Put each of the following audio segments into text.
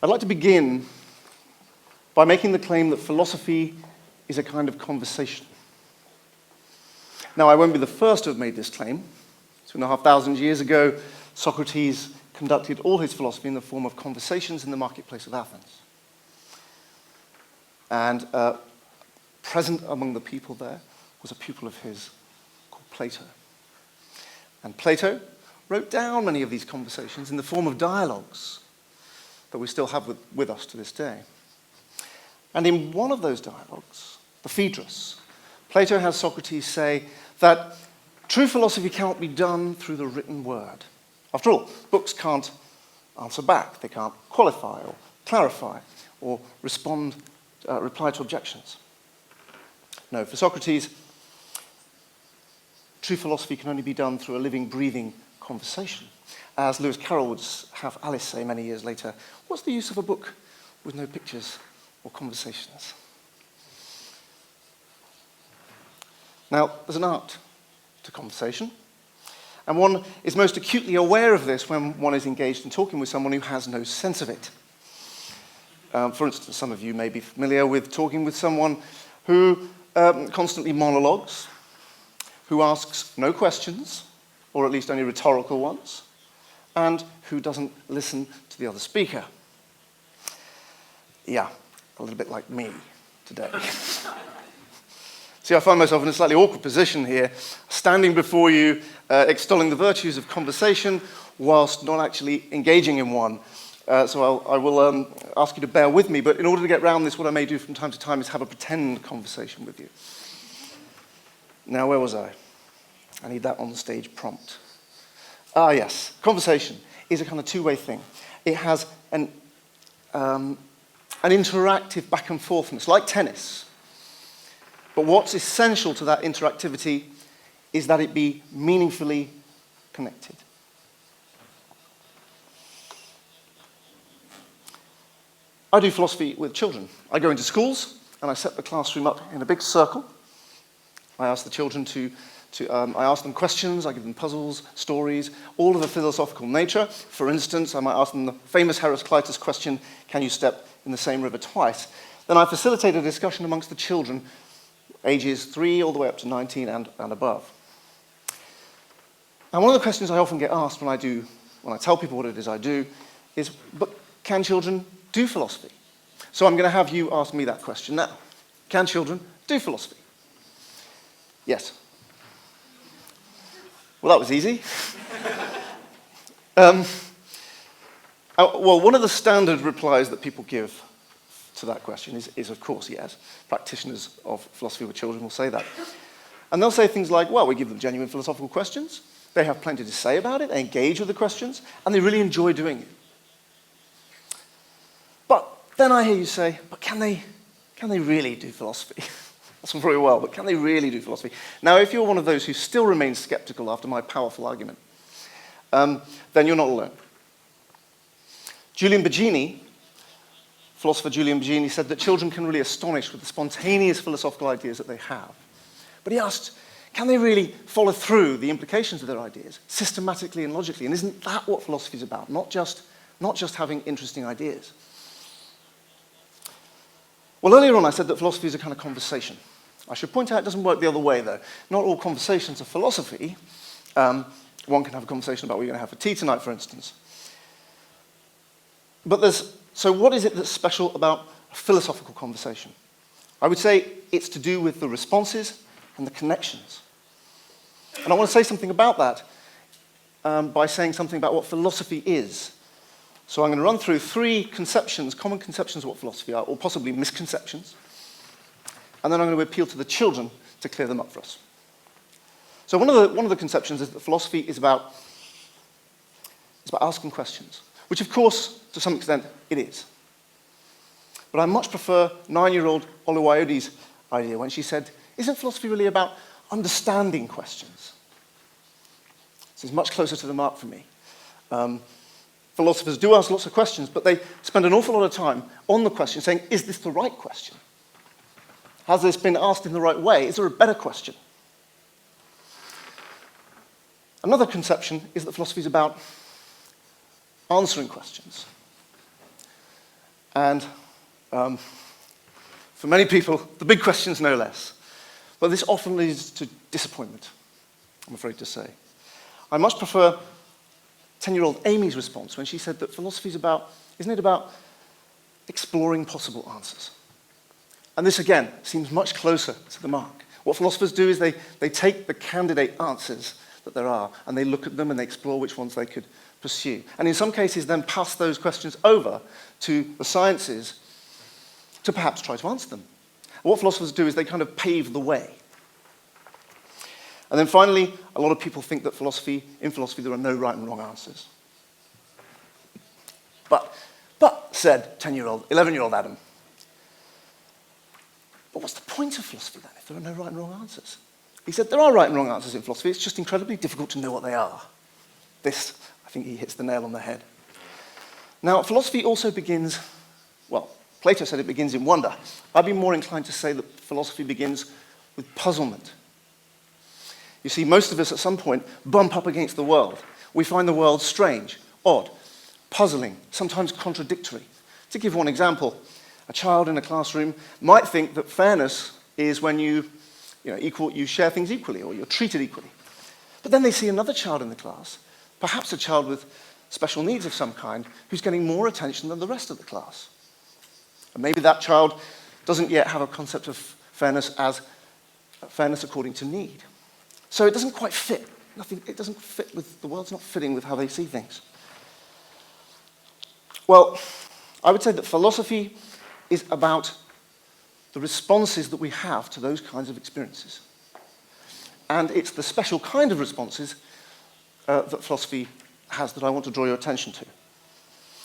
I'd like to begin by making the claim that philosophy is a kind of conversation. Now, I won't be the first to have made this claim. 2,500 years ago, Socrates conducted all his philosophy in the form of conversations in the marketplace of Athens. And present among the people there was a pupil of his called Plato. And Plato wrote down many of these conversations in the form of dialogues that we still have with us to this day. And in one of those dialogues, the Phaedrus, Plato has Socrates say that true philosophy cannot be done through the written word. After all, books can't answer back, they can't qualify or clarify or reply to objections. No, for Socrates, true philosophy can only be done through a living, breathing conversation. As Lewis Carroll would have Alice say many years later, what's the use of a book with no pictures or conversations? Now, there's an art to conversation, and one is most acutely aware of this when one is engaged in talking with someone who has no sense of it. For instance, some of you may be familiar with talking with someone who constantly monologues, who asks no questions, or at least only rhetorical ones, and who doesn't listen to the other speaker. Yeah, a little bit like me today. See, I find myself in a slightly awkward position here, standing before you, extolling the virtues of conversation, whilst not actually engaging in one. So I will ask you to bear with me, but in order to get around this, what I may do from time to time is have a pretend conversation with you. Now, where was I? I need that on-stage prompt. Ah, yes. Conversation is a kind of two-way thing. It has an interactive back and forthness, like tennis. But what's essential to that interactivity is that it be meaningfully connected. I do philosophy with children. I go into schools and I set the classroom up in a big circle. I ask the children I ask them questions, I give them puzzles, stories, all of a philosophical nature. For instance, I might ask them the famous Heraclitus question, can you step in the same river twice? Then I facilitate a discussion amongst the children, ages 3 all the way up to 19 and above. And one of the questions I often get asked when I tell people what it is I do is, but can children do philosophy? So I'm going to have you ask me that question now. Can children do philosophy? Yes. Well, that was easy. Well, one of the standard replies that people give to that question is of course, yes. Practitioners of philosophy with children will say that. And they'll say things like, well, we give them genuine philosophical questions, they have plenty to say about it, they engage with the questions, and they really enjoy doing it. But then I hear you say, but can they really do philosophy? That's all very well, but can they really do philosophy? Now, if you're one of those who still remains skeptical after my powerful argument, then you're not alone. Philosopher Julian Baggini said that children can really astonish with the spontaneous philosophical ideas that they have. But he asked, can they really follow through the implications of their ideas systematically and logically? And isn't that what philosophy is about? Not just having interesting ideas. Well, earlier on I said that philosophy is a kind of conversation. I should point out it doesn't work the other way, though. Not all conversations are philosophy. One can have a conversation about what you're going to have for tea tonight, for instance. So what is it that's special about a philosophical conversation? I would say it's to do with the responses and the connections. And I want to say something about that by saying something about what philosophy is. So I'm going to run through 3 conceptions, common conceptions of what philosophy are, or possibly misconceptions. And then I'm going to appeal to the children to clear them up for us. So one of the conceptions is that philosophy is about asking questions, which of course, to some extent, it is. But I much prefer 9-year-old Oluwayode's idea when she said, isn't philosophy really about understanding questions? This is much closer to the mark for me. Philosophers do ask lots of questions, but they spend an awful lot of time on the question saying, is this the right question? Has this been asked in the right way? Is there a better question? Another conception is that philosophy is about answering questions. And for many people, the big questions no less. But this often leads to disappointment, I'm afraid to say. I much prefer 10-year-old Amy's response when she said that philosophy isn't it about exploring possible answers? And this, again, seems much closer to the mark. What philosophers do is they take the candidate answers that there are, and they look at them and they explore which ones they could pursue. And in some cases, then pass those questions over to the sciences to perhaps try to answer them. And what philosophers do is they kind of pave the way. And then finally, a lot of people think that in philosophy there are no right and wrong answers. But, said 11-year-old Adam, but what's the point of philosophy then if there are no right and wrong answers? He said there are right and wrong answers in philosophy, it's just incredibly difficult to know what they are. This, I think he hits the nail on the head. Now, philosophy also begins, well, Plato said it begins in wonder. I'd be more inclined to say that philosophy begins with puzzlement. You see, most of us at some point bump up against the world. We find the world strange, odd, puzzling, sometimes contradictory. To give one example, a child in a classroom might think that fairness is when you share things equally or you're treated equally. But then they see another child in the class, perhaps a child with special needs of some kind, who's getting more attention than the rest of the class. And maybe that child doesn't yet have a concept of fairness as fairness according to need. So it doesn't quite fit. It doesn't fit with, the world's not fitting with how they see things. Well, I would say that philosophy is about the responses that we have to those kinds of experiences. And it's the special kind of responses that philosophy has that I want to draw your attention to.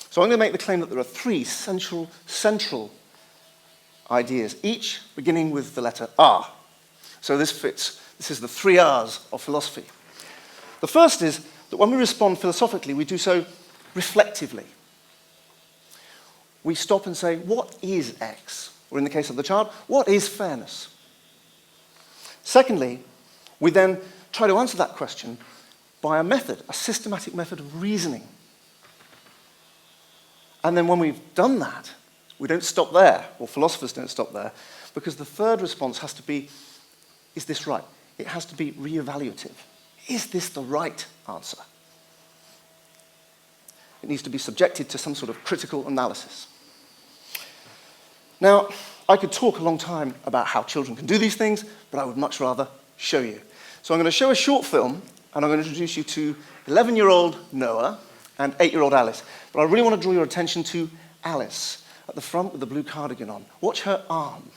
So I'm going to make the claim that there are three central ideas, each beginning with the letter R. So this is the 3 R's of philosophy. The first is that when we respond philosophically, we do so reflectively. We stop and say, what is X? Or in the case of the child, what is fairness? Secondly, we then try to answer that question by a systematic method of reasoning. And then when we've done that, we don't stop there, or philosophers don't stop there, because the third response has to be, is this right? It has to be re-evaluative. Is this the right answer? It needs to be subjected to some sort of critical analysis. Now, I could talk a long time about how children can do these things, but I would much rather show you. So I'm going to show a short film, and I'm going to introduce you to 11-year-old Noah and 8-year-old Alice. But I really want to draw your attention to Alice, at the front with the blue cardigan on. Watch her arm.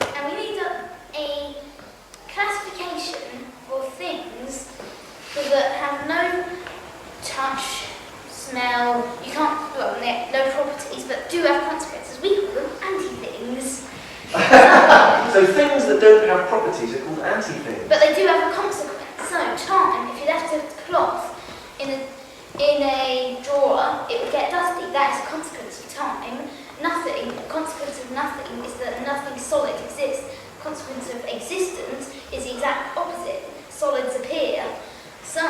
And we need a classification for things that have no touch, smell, no properties, but do have consequences. We call them anti-things. So things that don't have properties are called anti-things. But they do have a consequence. So time, if you left a cloth in a drawer, it would get dusty. That is a consequence of time. Nothing, a consequence of nothing is that nothing solid exists. A consequence of existence is the exact opposite. Solids appear. So,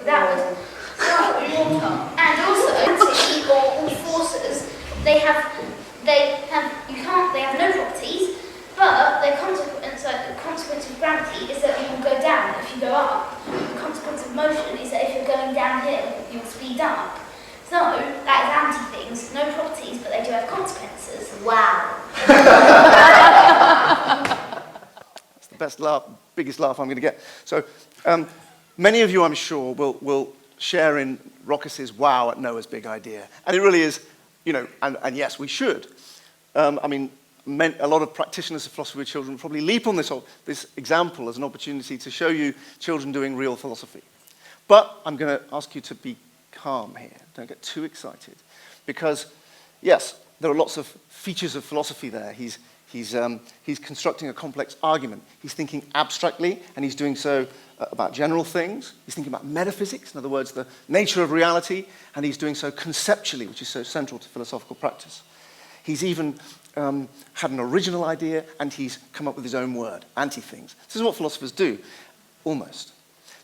that was... and also, gravity or all forces, they have no properties, but the consequence of gravity is that you will go down if you go up. The consequence of motion is that if you're going downhill, you'll speed up. So, that is anti-things, no properties, but they do have consequences. Wow. That's the best laugh, biggest laugh I'm going to get. So, many of you, I'm sure, will share in Rockis's wow at Noah's big idea. And it really is, and yes, we should. A lot of practitioners of philosophy with children probably leap on this example as an opportunity to show you children doing real philosophy. But I'm going to ask you to be calm here. Don't get too excited. Because, yes, there are lots of features of philosophy there. He's constructing a complex argument. He's thinking abstractly, and he's doing so about general things. He's thinking about metaphysics, in other words, the nature of reality, and he's doing so conceptually, which is so central to philosophical practice. He's even had an original idea, and he's come up with his own word, anti-things. This is what philosophers do, almost.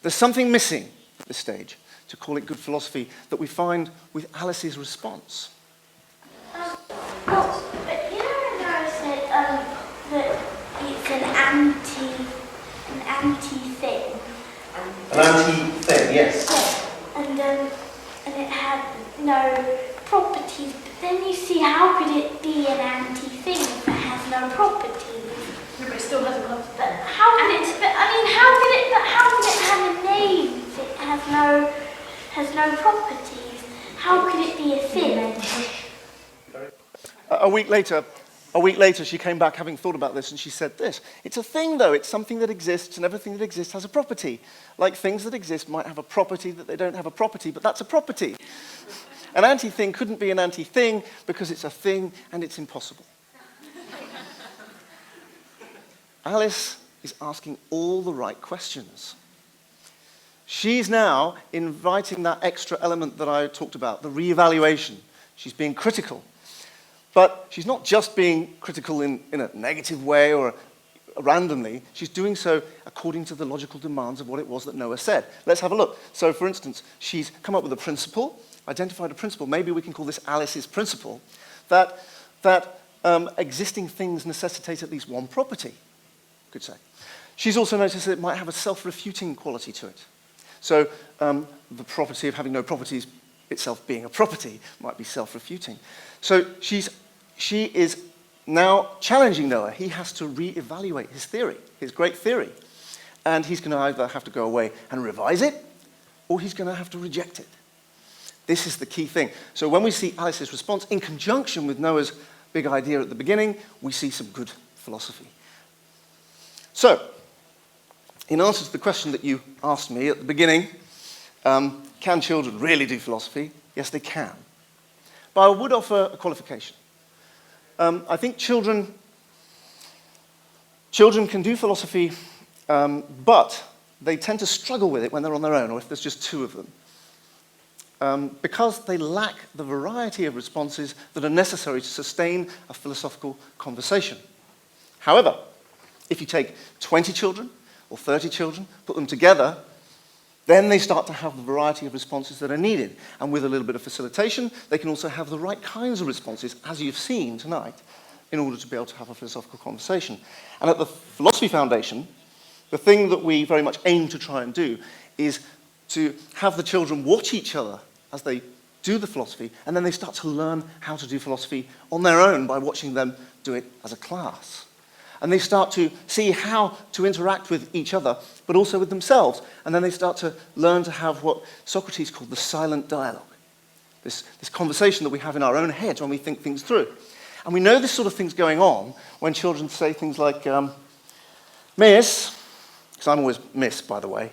There's something missing at this stage, to call it good philosophy, that we find with Alice's response. Oh, but you know I said that it's an anti-thing. An anti-thing, yes. Yeah. And it had no properties. But then you see, how could it be an anti-thing if it has no properties? But it still has a concept. But how could it? But I mean, how could it have a name if it has no properties? How could it be a thing? A week later, she came back having thought about this, and she said this: it's a thing, though. It's something that exists, and everything that exists has a property. Like things that exist might have a property that they don't have a property, but that's a property. An anti-thing couldn't be an anti-thing because it's a thing and it's impossible. Alice is asking all the right questions. She's now inviting that extra element that I talked about, the reevaluation. She's being critical. But she's not just being critical in a negative way or randomly. She's doing so according to the logical demands of what it was that Noah said. Let's have a look. So, for instance, she's come up with a principle, identified a principle. Maybe we can call this Alice's principle, that existing things necessitate at least one property, could say. She's also noticed that it might have a self-refuting quality to it. So the property of having no properties itself being a property might be self-refuting. So she is now challenging Noah. He has to re-evaluate his theory, his great theory. And he's going to either have to go away and revise it, or he's going to have to reject it. This is the key thing. So when we see Alice's response in conjunction with Noah's big idea at the beginning, we see some good philosophy. So, in answer to the question that you asked me at the beginning, can children really do philosophy? Yes, they can. But I would offer a qualification. I think children can do philosophy, but they tend to struggle with it when they're on their own, or if there's just two of them. Because they lack the variety of responses that are necessary to sustain a philosophical conversation. However, if you take 20 children or 30 children, put them together, then they start to have the variety of responses that are needed. And with a little bit of facilitation, they can also have the right kinds of responses, as you've seen tonight, in order to be able to have a philosophical conversation. And at the Philosophy Foundation, the thing that we very much aim to try and do is to have the children watch each other as they do the philosophy, and then they start to learn how to do philosophy on their own by watching them do it as a class. And they start to see how to interact with each other, but also with themselves. And then they start to learn to have what Socrates called the silent dialogue, this conversation that we have in our own heads when we think things through. And we know this sort of thing's going on when children say things like, Miss, because I'm always Miss, by the way.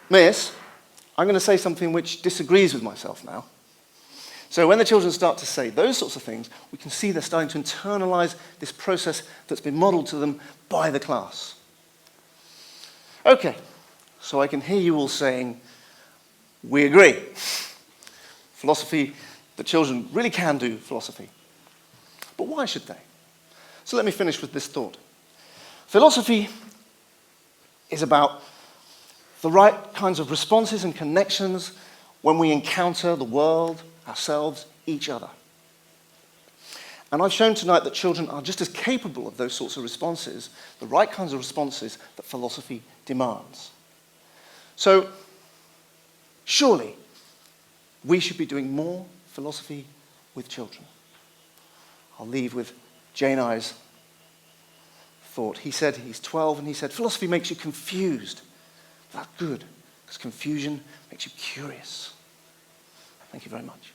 Miss, I'm going to say something which disagrees with myself now. So when the children start to say those sorts of things, we can see they're starting to internalize this process that's been modeled to them by the class. Okay, so I can hear you all saying, we agree. Philosophy, the children really can do philosophy. But why should they? So let me finish with this thought. Philosophy is about the right kinds of responses and connections when we encounter the world, ourselves, each other. And I've shown tonight that children are just as capable of those sorts of responses, the right kinds of responses that philosophy demands. So, surely, we should be doing more philosophy with children. I'll leave with Jane I's thought. He said he's 12 and he said, philosophy makes you confused. That's good, because confusion makes you curious. Thank you very much.